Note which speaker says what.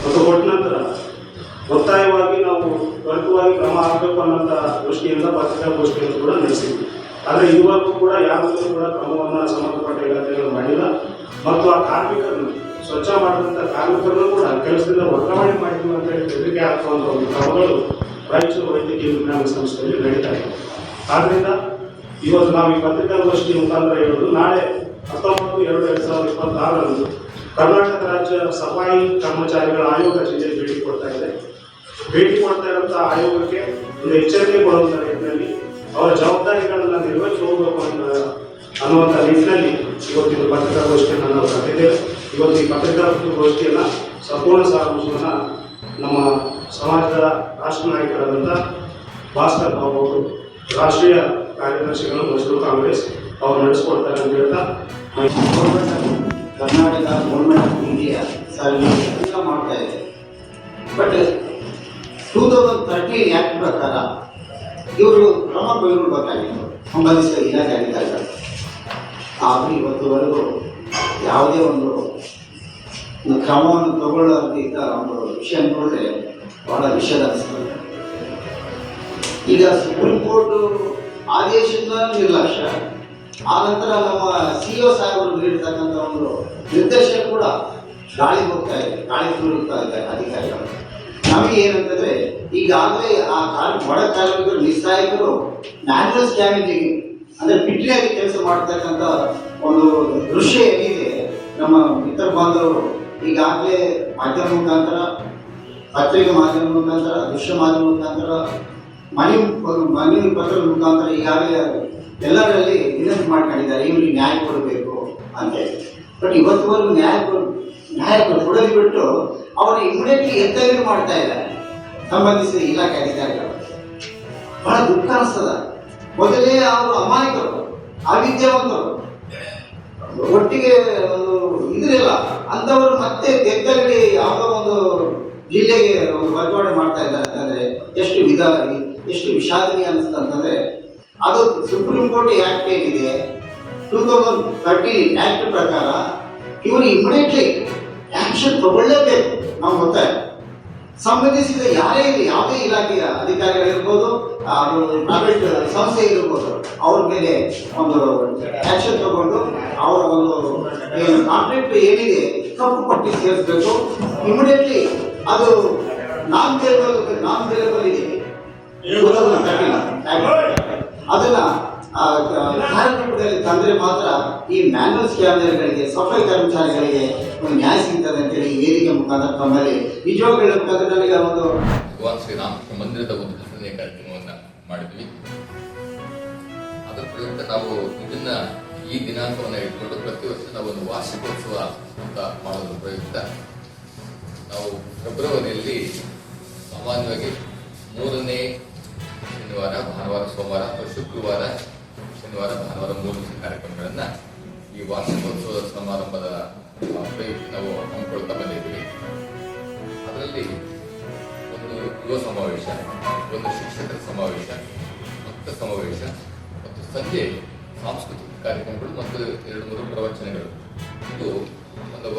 Speaker 1: ಮತ್ತು ಕೊಟ್ಟ ನಂತರ ಒತ್ತಾಯವಾಗಿ ನಾವು ತ್ವರಿತವಾಗಿ ಕ್ರಮ ಆಗಬೇಕು ಅನ್ನೋಂಥ ದೃಷ್ಟಿಯಿಂದ ಪತ್ರಿಕಾಗೋಷ್ಠಿಯನ್ನು ಕೂಡ ನಡೆಸಿದ್ವಿ. ಆದರೆ ಇದುವರೆಗೂ ಕೂಡ ಯಾವುದೂ ಕೂಡ ಕ್ರಮವನ್ನು ಸಂಬಂಧಪಟ್ಟ ಇಲಾಖೆಗಳು ಮಾಡಿಲ್ಲ. ಮತ್ತು ಆ ಕಾರ್ಮಿಕರನ್ನು ಸ್ವಚ್ಛ ಮಾಡಿದಂಥ ಕಾರ್ಮಿಕರನ್ನು ಕೂಡ ಕೆಲಸದಿಂದ ವರ್ಗಾವಣೆ ಮಾಡಿದ್ವಿ ಅಂತ ಹೇಳಿ ಹೆದರಿಕೆ ಹಾಕುವಂಥ ಒಂದು ಕ್ರಮಗಳು ರಾಯಚೂರು ವೈದ್ಯಕೀಯ ವಿಜ್ಞಾನ ಸಂಸ್ಥೆಯಲ್ಲಿ ನಡೀತಾ ಇದೆ. ಆದ್ದರಿಂದ ಇವತ್ತು ನಾವು ಈ ಪತ್ರಿಕಾಗೋಷ್ಠಿ ಮುಖಾಂತರ ಹೇಳೋದು, ನಾಳೆ 19/2/2026 ಕರ್ನಾಟಕ ರಾಜ್ಯ ಸಫಾಯಿ ಕರ್ಮಚಾರಿಗಳ ಆಯೋಗ ಜಿಲ್ಲೆಗೆ ಭೇಟಿ ಕೊಡ್ತಾ ಇದೆ. ಭೇಟಿ ಕೊಡ್ತಾ ಇರುವಂಥ ಆಯೋಗಕ್ಕೆ ಒಂದು ಎಚ್ಚರಿಕೆ ಕೊಡುವಂಥ ನಿಟ್ಟಿನಲ್ಲಿ ಅವರ ಜವಾಬ್ದಾರಿಗಳನ್ನು ನಿರ್ವಹಿಸಿ ಹೋಗಬೇಕು ಅನ್ನುವಂಥ ನಿಟ್ಟಿನಲ್ಲಿ ಇವತ್ತಿನ ಪತ್ರಿಕಾಗೋಷ್ಠಿಯನ್ನು ನಾವು ಕರೆದಿದ್ದೇವೆ. ಇವತ್ತು ಈ ಪತ್ರಿಕಾಗೋಷ್ಠಿಯನ್ನು ಸಂಪೂರ್ಣ ಸಾರಾಂಶವನ್ನು ನಮ್ಮ ಸಮಾಜದ ರಾಷ್ಟ್ರ ನಾಯಕರಾದಂಥ ಭಾಸ್ಕರ್ ಬಾಬು ಅವರು, ರಾಷ್ಟ್ರೀಯ ಕಾರ್ಯದರ್ಶಿಗಳು ಮೈಸೂರು ಕಾಂಗ್ರೆಸ್ ಅವರು ನಡೆಸ್ಕೊಡ್ತಾರೆ ಅಂತ ಹೇಳ್ತಾ,
Speaker 2: ಕರ್ನಾಟಕ ಗೌರ್ಮೆಂಟ್ ಆಫ್ ಇಂಡಿಯಾ ಎಲ್ಲ ಮಾಡ್ತಾ ಇದೆ. ಬಟ್ 2013 ಆ್ಯಕ್ಟ್ ಪ್ರಕಾರ ಇವರು ಕ್ರಮ ಕೈಗೊಳ್ಳಬೇಕಾಗಿತ್ತು ಸಂಬಂಧಿಸಿದ ಇಲಾಖೆ ಅಧಿಕಾರಿಗಳು. ಆದರೆ ಇವತ್ತುವರೆಗೂ ಯಾವುದೇ ಒಂದು ಕ್ರಮವನ್ನು ತಗೊಳ್ಳೋದಿದ್ದ ಒಂದು ವಿಷಯ ನೋಡಿದ್ರೆ ಬಹಳ ವಿಷದ ಅನಿಸ್ತದೆ. ಈಗ ಸುಪ್ರೀಂ ಕೋರ್ಟ್ ಆದೇಶದ ನಿರ್ಲಕ್ಷ್ಯ, ಆನಂತರ ನಮ್ಮ CO ಸಾಹೇಬರು ನೀಡಿರ್ತಕ್ಕಂಥ ಒಂದು ನಿರ್ದೇಶನ ಕೂಡ ಗಾಳಿ ಹೋಗ್ತಾ ಇದೆ, ಗಾಳಿ ತುಳುತ್ತಾ ಇದ್ದಾರೆ ಅಧಿಕಾರಿಗಳು. ನಮಗೆ ಏನಂತಂದ್ರೆ ಈಗಾಗಲೇ ಆ ಬಡ ಕಾರ್ಮಿಕರು ನಿಸ್ಸಹಾಯಕರು ಮ್ಯಾನ್ಯುವಲ್ ಸ್ಕ್ಯಾವೇಜಿಂಗ್ ಅಂದರೆ ಪಿಟ್ರಿಯಾಗಿ ಕೆಲಸ ಮಾಡ್ತಕ್ಕಂಥ ಒಂದು ದೃಶ್ಯ ಏನಿದೆ, ನಮ್ಮ ಮಿತ್ರ ಬಾಂಧವರು ಈಗಾಗಲೇ ಮಾಧ್ಯಮ ಮುಖಾಂತರ, ಪತ್ರಿಕೆ ಮಾಧ್ಯಮ ಮುಖಾಂತರ, ದೃಶ್ಯ ಮಾಧ್ಯಮ ಮುಖಾಂತರ, ಮನವಿ ಪತ್ರದ ಮುಖಾಂತರ ಈಗಾಗಲೇ ಎಲ್ಲರಲ್ಲಿ ವಿನಂತಿ ಮಾಡ್ಕೊಂಡಿದ್ದಾರೆ, ಇವರಿಗೆ ನ್ಯಾಯ ಕೊಡಬೇಕು ಅಂತೇಳಿ. ಬಟ್ ಇವತ್ತುವರೆಗೂ ನ್ಯಾಯ ಕೊಡೋದು ಬಿಟ್ಟು ಅವರು ಇಮಿಡಿಯೇಟ್ಲಿ ಎತ್ತಗೇನು ಮಾಡ್ತಾ ಇದ್ದಾರೆ ಸಂಬಂಧಿಸಿದ ಇಲಾಖೆ ಅಧಿಕಾರಿಗಳು. ಬಹಳ ದುಃಖ ಅನಿಸ್ತದ. ಮೊದಲೇ ಅವರು ಅಮಾಯಕರು, ಅವಿದ್ಯಾವಂತರು, ಒಟ್ಟಿಗೆ ಒಂದು ಇದ್ರಿಲ್ಲ ಅಂಥವರು ಮತ್ತೆ ತೆಗ್ದಲ್ಲಿ ಯಾವುದೋ ಒಂದು ಜಿಲ್ಲೆಗೆ ಒಂದು ವರ್ಗಾವಣೆ ಮಾಡ್ತಾ ಇದ್ದಾರೆ ಅಂತಂದ್ರೆ ಎಷ್ಟು ವಿಷಾದನೀಯ ಅನಿಸ್ತದೆ ಅಂತಂದ್ರೆ, ಅದು ಸುಪ್ರೀಂ ಕೋರ್ಟ್ ಆ್ಯಕ್ಟ್ ಏನಿದೆ 2013 ಆ್ಯಕ್ಟ್ ಪ್ರಕಾರ ಇವರು ಇಮಿಡಿಯೇಟ್ಲಿ ಆಕ್ಷನ್ ತಗೊಳ್ಳೇಬೇಕು. ನಾವು ಗೊತ್ತಾಯ ಸಂಬಂಧಿಸಿದ ಯಾರೇ ಇಲ್ಲಿ ಯಾವುದೇ ಇಲಾಖೆಯ ಅಧಿಕಾರಿಗಳಿರ್ಬೋದು, ಪ್ರೈವೇಟ್ ಸಂಸ್ಥೆ ಇರ್ಬೋದು, ಅವ್ರ ಮೇಲೆ ಒಂದು ಆಕ್ಷನ್ ತಗೊಂಡು ಅವರ ಒಂದು ಕಾಂಟ್ರಾಕ್ಟ್ ಏನಿದೆ ಕಪ್ಪು ಪಟ್ಟಿ ಸೇರಿಸಬೇಕು. ಇಮಿಡಿಯೇಟ್ಲಿ ಅದು ನಾನ್ ಬೇಲೆಬಲ್ ಇದೆ, ಅದನ್ನ ಕಾರ್ಯಕ್ರಮದಲ್ಲಿ ತಂದ್ರೆ ಮಾತ್ರ ಈ ಮ್ಯಾನ್ಯುವಲ್ ಸ್ಕ್ಯಾನರ್ಗಳಿಗೆ, ಸಫಾಯಿ ಕರ್ಮಚಾರಿಗಳಿಗೆ ಒಂದು ನ್ಯಾಯ ಸಿಗ್ತದೆ ಅಂತೇಳಿ ವೇದಿಕೆ ಮುಖಾಂತರ ತಮ್ಮಲ್ಲಿ ನಿಜವಾಗ್ಗಳ ಮುಖಾಂತರ ನನಗೆ ಒಂದು
Speaker 3: ಭಗವಾನ್ ಶ್ರೀರಾಮಕೃಷ್ಣ ಮಂದಿರದ ಉದ್ಘಾಟನೆ ಕಾರ್ಯಕ್ರಮವನ್ನು ಮಾಡಿದ್ವಿ. ಅದರ ಪ್ರಯುಕ್ತ ನಾವು ಇದನ್ನ ಈ ದಿನಾಂಕವನ್ನು ಇಟ್ಕೊಂಡು ಪ್ರತಿ ವರ್ಷ ನಾವು ಒಂದು ವಾರ್ಷಿಕೋತ್ಸವ ಅಂತ ಮಾಡೋದ್ರ ಪ್ರಯುಕ್ತ ನಾವು ಫೆಬ್ರವರಿಯಲ್ಲಿ ಸಾಮಾನ್ಯವಾಗಿ 3ನೇ ಶನಿವಾರ, ಭಾನುವಾರ, ಸೋಮವಾರ ಅಥವಾ ಶುಕ್ರವಾರ, ಶನಿವಾರ, ಭಾನುವಾರ 3 ದಿವಸ ಕಾರ್ಯಕ್ರಮಗಳನ್ನು ಈ ವಾರ್ಷಿಕೋತ್ಸವದ ಸಮಾರಂಭದ ಪ್ರಯುಕ್ತ ನಾವು ಹಮ್ಮಿಕೊಳ್ತಾ ಬಂದಿದ್ದೀವಿ. ಅದರಲ್ಲಿ ಒಂದು ಯುವ ಸಮಾವೇಶ, ಒಂದು ಶಿಕ್ಷಕರ ಸಮಾವೇಶ, ಭಕ್ತ ಸಮಾವೇಶ ಮತ್ತು ಸಂಜೆ ಸಾಂಸ್ಕೃತಿಕ ಕಾರ್ಯಕ್ರಮಗಳು ಮತ್ತು 2-3 ಪ್ರವಚನಗಳು. ಇದು ಒಂದು